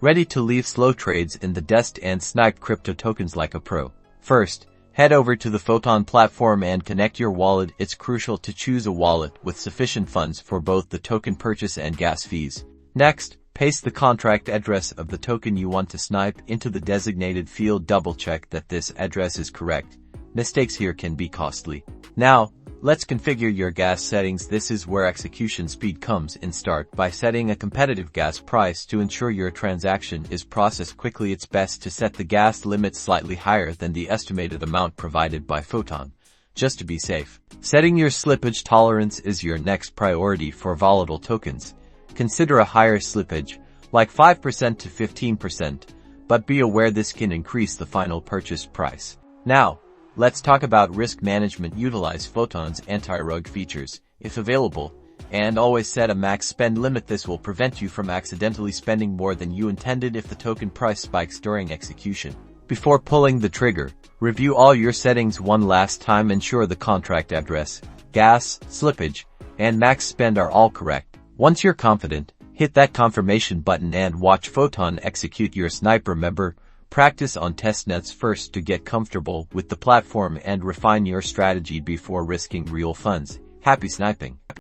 Ready to leave slow trades in the dest and snipe crypto tokens like a pro. First, head over to the Photon platform and connect your wallet. It's crucial to choose a wallet with sufficient funds for both the token purchase and gas fees. Next, paste the contract address of the token you want to snipe into the designated field. Double check that this address is correct. Mistakes here can be costly. Now, let's configure your gas settings. This is where execution speed comes in. Start by setting a competitive gas price to ensure your transaction is processed quickly. It's best to set the gas limit slightly higher than the estimated amount provided by Photon, just to be safe. Setting your slippage tolerance is your next priority for volatile tokens. Consider a higher slippage, like 5% to 15%, but be aware this can increase the final purchase price. Now, let's talk about risk management. Utilize Photon's anti-rogue features, if available, and always set a max spend limit. This will prevent you from accidentally spending more than you intended if the token price spikes during execution. Before pulling the trigger, review all your settings one last time. Ensure the contract address, gas, slippage, and max spend are all correct. Once you're confident, hit that confirmation button and watch Photon execute your snipe. Remember, practice on testnets first to get comfortable with the platform and refine your strategy before risking real funds. Happy sniping!